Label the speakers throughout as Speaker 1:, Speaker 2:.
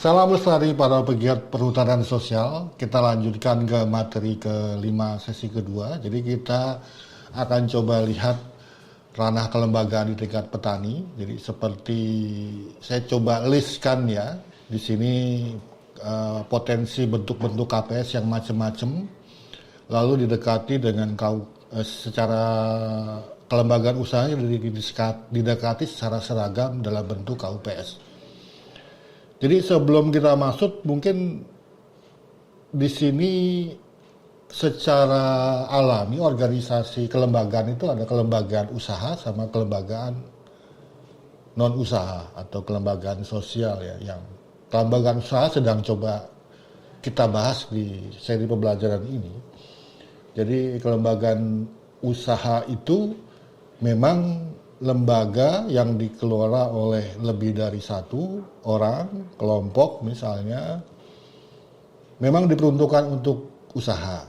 Speaker 1: Salam lestari para pegiat perhutanan sosial. Kita lanjutkan ke materi kelima sesi kedua. Jadi kita akan coba lihat ranah kelembagaan di tingkat petani. Jadi seperti saya coba listkan ya di sini potensi bentuk-bentuk KPS yang macam-macam, lalu didekati dengan secara kelembagaan usahanya didekati secara seragam dalam bentuk KUPS. Jadi sebelum kita masuk, mungkin di sini secara alami organisasi kelembagaan itu ada kelembagaan usaha sama kelembagaan non usaha atau kelembagaan sosial ya. Yang kelembagaan usaha sedang coba kita bahas di seri pembelajaran ini. Jadi kelembagaan usaha itu memang lembaga yang dikelola oleh lebih dari satu orang, kelompok misalnya, memang diperuntukkan untuk usaha.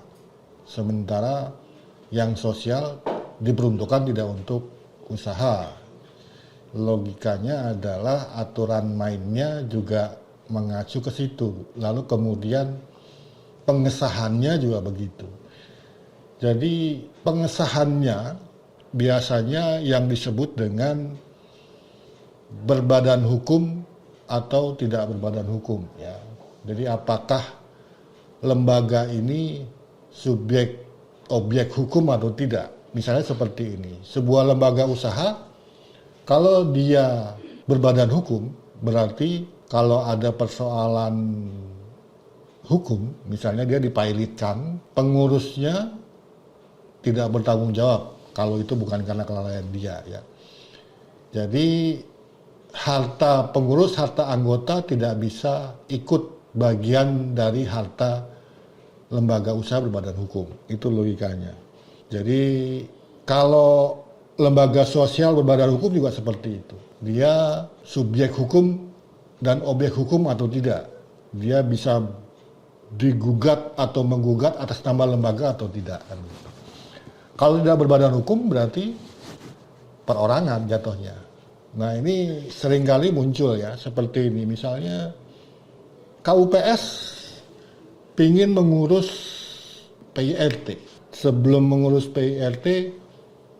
Speaker 1: Sementara yang sosial diperuntukkan tidak untuk usaha. Logikanya adalah aturan mainnya juga mengacu ke situ. Lalu kemudian pengesahannya juga begitu. Jadi pengesahannya biasanya yang disebut dengan berbadan hukum atau tidak berbadan hukum ya. Jadi apakah lembaga ini subjek objek hukum atau tidak? Misalnya seperti ini, sebuah lembaga usaha kalau dia berbadan hukum berarti kalau ada persoalan hukum, misalnya dia dipilotkan, pengurusnya tidak bertanggung jawab kalau itu bukan karena kelalaian dia ya. Jadi harta pengurus, harta anggota tidak bisa ikut bagian dari harta lembaga usaha berbadan hukum. Itu logikanya. Jadi kalau lembaga sosial berbadan hukum juga seperti itu. Dia subjek hukum dan objek hukum atau tidak. Dia bisa digugat atau menggugat atas nama lembaga atau tidak. Kalau tidak berbadan hukum berarti perorangan jatuhnya. Nah ini seringkali muncul ya seperti ini. Misalnya KUPS pingin mengurus PIRT. Sebelum mengurus PIRT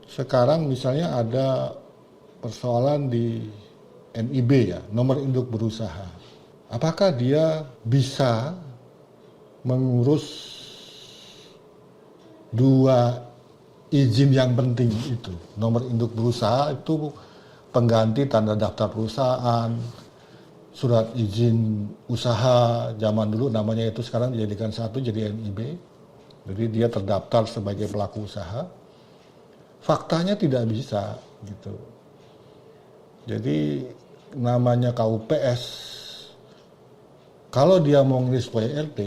Speaker 1: sekarang misalnya ada persoalan di NIB ya, nomor induk berusaha. Apakah dia bisa mengurus dua izin yang penting itu? Nomor induk berusaha itu pengganti tanda daftar perusahaan, surat izin usaha zaman dulu namanya itu sekarang dijadikan satu jadi NIB. Jadi dia terdaftar sebagai pelaku usaha. Faktanya tidak bisa gitu. Jadi namanya KUPS kalau dia mau ngurus PIRT,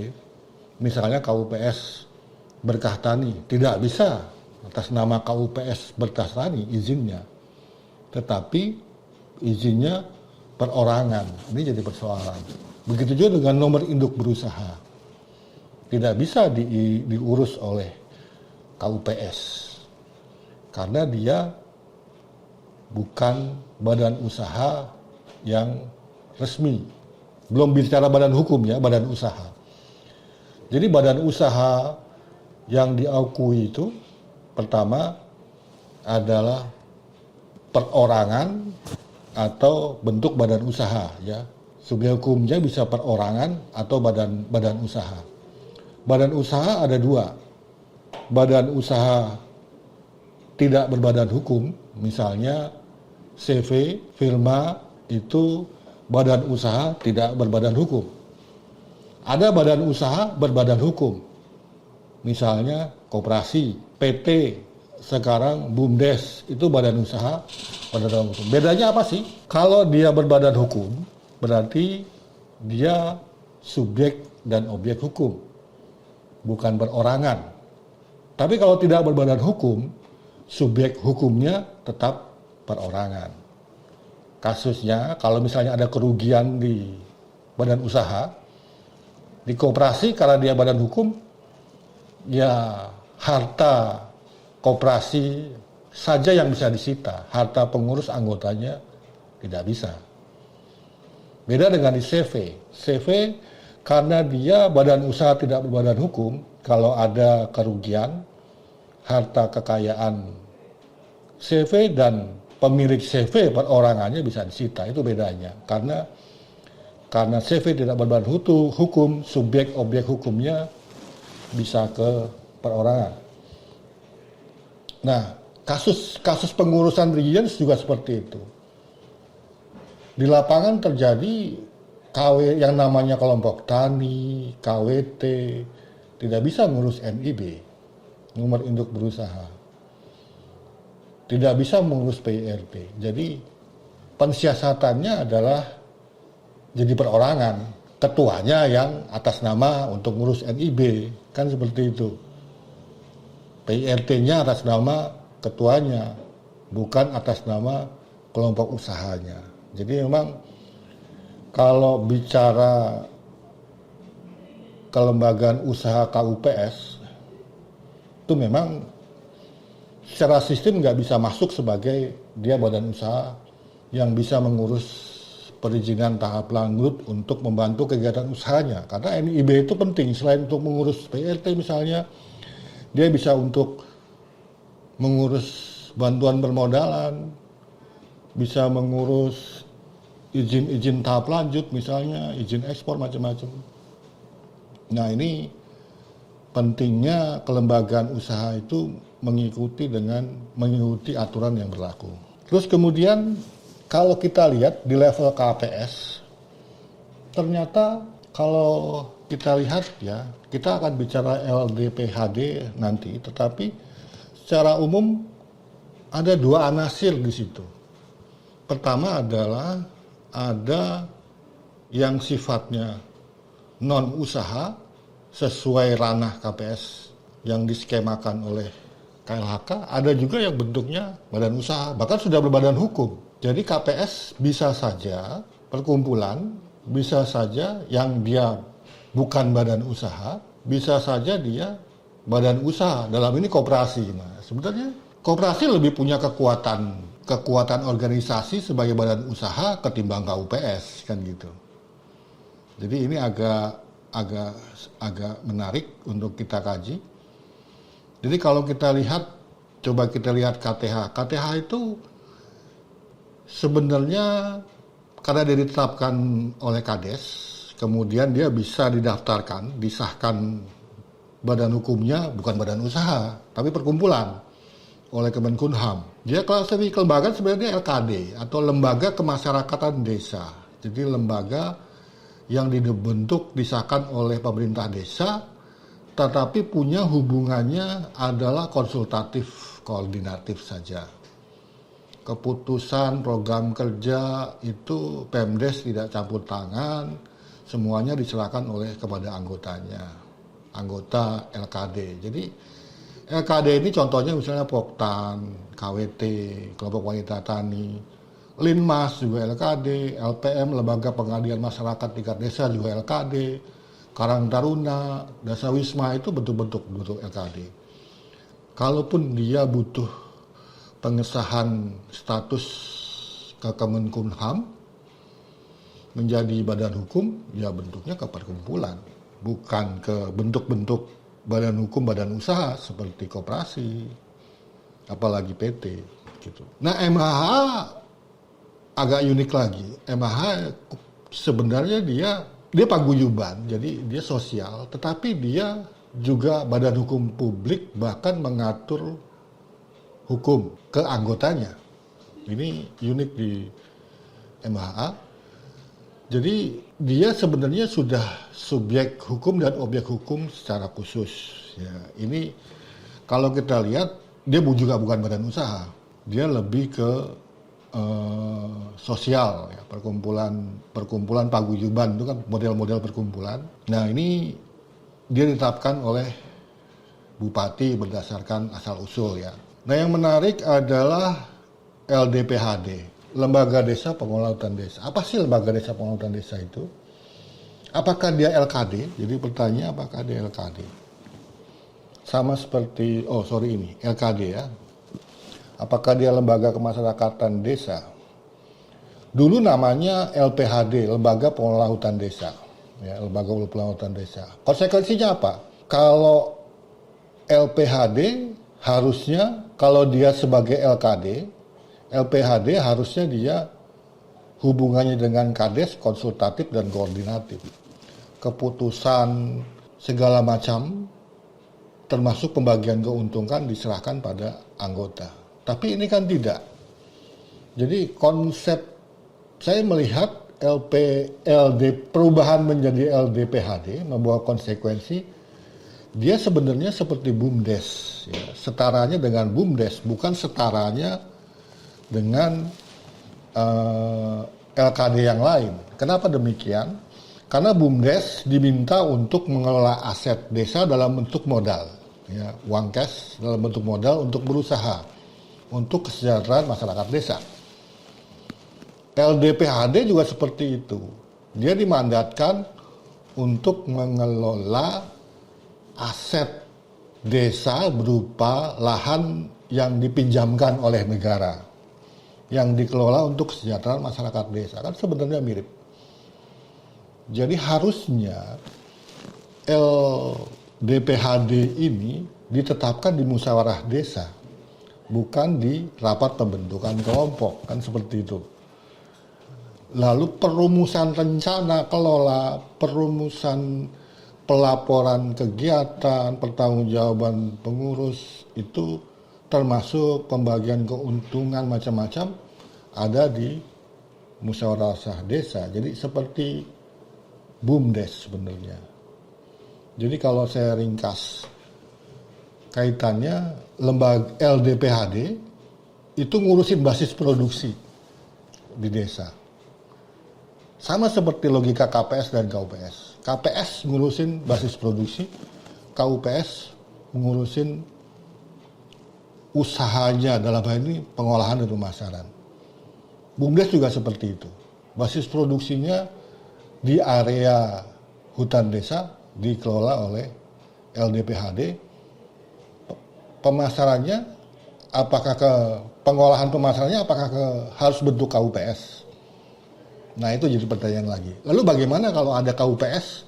Speaker 1: misalnya KUPS Berkah Tani, tidak bisa atas nama KUPS Berkah Tani izinnya, tetapi izinnya perorangan. Ini jadi persoalan. Begitu juga dengan nomor induk berusaha, tidak bisa diurus oleh KUPS karena dia bukan badan usaha yang resmi. Belum bicara badan hukum ya, badan usaha. Jadi badan usaha yang diakui itu pertama adalah perorangan atau bentuk badan usaha ya. Subjek hukumnya bisa perorangan atau badan usaha. Badan usaha ada dua. Badan usaha tidak berbadan hukum, misalnya CV, firma itu badan usaha tidak berbadan hukum. Ada badan usaha berbadan hukum, misalnya koperasi, PT, sekarang BUMDes, itu badan usaha berbadan hukum. Bedanya apa sih? Kalau dia berbadan hukum, berarti dia subjek dan objek hukum, bukan perorangan. Tapi kalau tidak berbadan hukum, subjek hukumnya tetap perorangan. Kasusnya, kalau misalnya ada kerugian di badan usaha, di koperasi karena dia badan hukum, ya harta koperasi saja yang bisa disita, harta pengurus anggotanya tidak bisa. Beda dengan di CV. CV karena dia badan usaha tidak berbadan hukum, kalau ada kerugian, harta kekayaan CV dan pemilik CV perorangannya bisa disita. Itu bedanya. Karena CV tidak berbadan hukum, subjek objek hukumnya bisa ke perorangan. Nah, kasus pengurusan Regions juga seperti itu. Di lapangan terjadi yang namanya kelompok tani, KWT, tidak bisa ngurus NIB, nomor induk berusaha. Tidak bisa mengurus PIRT. Jadi pensiasatannya adalah jadi perorangan. Ketuanya yang atas nama untuk ngurus NIB, kan seperti itu. PIRT-nya atas nama ketuanya, bukan atas nama kelompok usahanya. Jadi memang kalau bicara kelembagaan usaha KUPS, itu memang secara sistem nggak bisa masuk sebagai dia badan usaha yang bisa mengurus perizinan tahap lanjut untuk membantu kegiatan usahanya. Karena NIB itu penting, selain untuk mengurus PIRT misalnya, dia bisa untuk mengurus bantuan permodalan, bisa mengurus izin tahap lanjut misalnya, izin ekspor macam-macam. Nah ini pentingnya kelembagaan usaha itu mengikuti aturan yang berlaku. Terus kemudian kalau kita lihat di level KPS, ternyata kalau kita lihat ya, kita akan bicara LDPHD nanti, tetapi secara umum ada dua anasir di situ. Pertama adalah ada yang sifatnya non usaha sesuai ranah KPS yang diskemakan oleh KLHK, ada juga yang bentuknya badan usaha, bahkan sudah berbadan hukum. Jadi KPS bisa saja perkumpulan, bisa saja yang dia bukan badan usaha, bisa saja dia badan usaha, dalam ini koperasi. Nah, sebenarnya koperasi lebih punya kekuatan organisasi sebagai badan usaha ketimbang KUPS, kan gitu. Jadi ini agak menarik untuk kita kaji. Jadi kalau kita lihat, coba kita lihat KTH. KTH itu sebenarnya karena dia ditetapkan oleh Kades, kemudian dia bisa didaftarkan, disahkan badan hukumnya bukan badan usaha, tapi perkumpulan oleh Kemenkumham. Dia klasifikasi kelembagaan sebenarnya LKD atau Lembaga Kemasyarakatan Desa. Jadi lembaga yang dibentuk disahkan oleh pemerintah desa, tetapi punya hubungannya adalah konsultatif, koordinatif saja. Keputusan program kerja itu Pemdes tidak campur tangan, semuanya diserahkan kepada anggota LKD. Jadi LKD ini contohnya misalnya Poktan, KWT, Kelompok Wanita Tani, Linmas juga LKD, LPM, Lembaga Pengabdian Masyarakat tingkat desa juga LKD, Karang Taruna, Dasa Wisma itu bentuk LKD. Kalaupun dia butuh pengesahan status ke Kemenkumham menjadi badan hukum, ya bentuknya ke perkumpulan, bukan ke bentuk-bentuk badan hukum badan usaha seperti koperasi, apalagi PT gitu. Nah, MHH agak unik lagi. MHH sebenarnya dia paguyuban, jadi dia sosial, tetapi dia juga badan hukum publik, bahkan mengatur hukum ke anggotanya. Ini unik di MHA. Jadi dia sebenarnya sudah subjek hukum dan objek hukum secara khusus. Ya, ini kalau kita lihat dia juga bukan badan usaha, dia lebih ke sosial, ya, perkumpulan paguyuban itu kan model-model perkumpulan. Nah ini dia ditetapkan oleh bupati berdasarkan asal usul ya. Nah yang menarik adalah LDPHD, Lembaga Desa Pengelola Hutan Desa. Apa sih Lembaga Desa Pengelola Hutan Desa itu? Apakah dia LKD? Jadi pertanyaan apakah dia LKD? Sama seperti, LKD ya. Apakah dia Lembaga Kemasyarakatan Desa? Dulu namanya LPHD, Lembaga Pengelola Hutan Desa. Ya, Lembaga Pengelola Hutan Desa. Konsekuensinya apa? Kalau LPHD harusnya, kalau dia sebagai LKD, LPHD harusnya dia hubungannya dengan Kades konsultatif dan koordinatif. Keputusan segala macam, termasuk pembagian keuntungan diserahkan pada anggota. Tapi ini kan tidak. Jadi konsep saya melihat perubahan menjadi LDPHD membawa konsekuensi dia sebenarnya seperti BUMDes, ya, setaranya dengan BUMDes, bukan setaranya dengan LKD yang lain. Kenapa demikian? Karena BUMDes diminta untuk mengelola aset desa dalam bentuk modal, ya, uang cash dalam bentuk modal untuk berusaha, untuk kesejahteraan masyarakat desa. LDPHD juga seperti itu. Dia dimandatkan untuk mengelola aset desa berupa lahan yang dipinjamkan oleh negara, yang dikelola untuk kesejahteraan masyarakat desa. Kan sebenarnya mirip. Jadi harusnya LDPHD ini ditetapkan di musyawarah desa, bukan di rapat pembentukan kelompok, kan seperti itu. Lalu perumusan rencana kelola, perumusan pelaporan kegiatan, pertanggungjawaban pengurus, itu termasuk pembagian keuntungan macam-macam ada di musyawarah desa. Jadi seperti BUMDes sebenarnya. Jadi kalau saya ringkas kaitannya, lembaga LDPHD itu ngurusin basis produksi di desa. Sama seperti logika KPS dan KUPS. KPS ngurusin basis produksi, KUPS ngurusin usahanya, dalam hal ini pengolahan dan pemasaran. BUMDes juga seperti itu. Basis produksinya di area hutan desa dikelola oleh LDPHD. Pemasarannya, apakah ke pengolahan pemasarannya, apakah harus bentuk KUPS? Nah, itu jadi pertanyaan lagi. Lalu bagaimana kalau ada KUPS,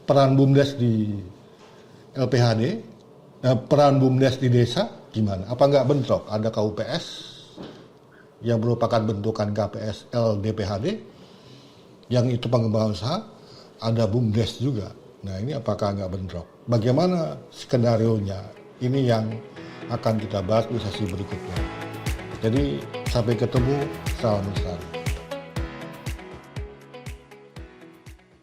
Speaker 1: peran BUMDes di LPHD, peran BUMDes di desa, gimana? Apa nggak bentrok? Ada KUPS yang merupakan bentukan KPS LDPHD, yang itu pengembangan usaha, ada BUMDes juga. Nah, ini apakah nggak bentrok? Bagaimana skenarionya? Ini yang akan kita bahas di sesi berikutnya. Jadi, sampai ketemu. Salam lestari.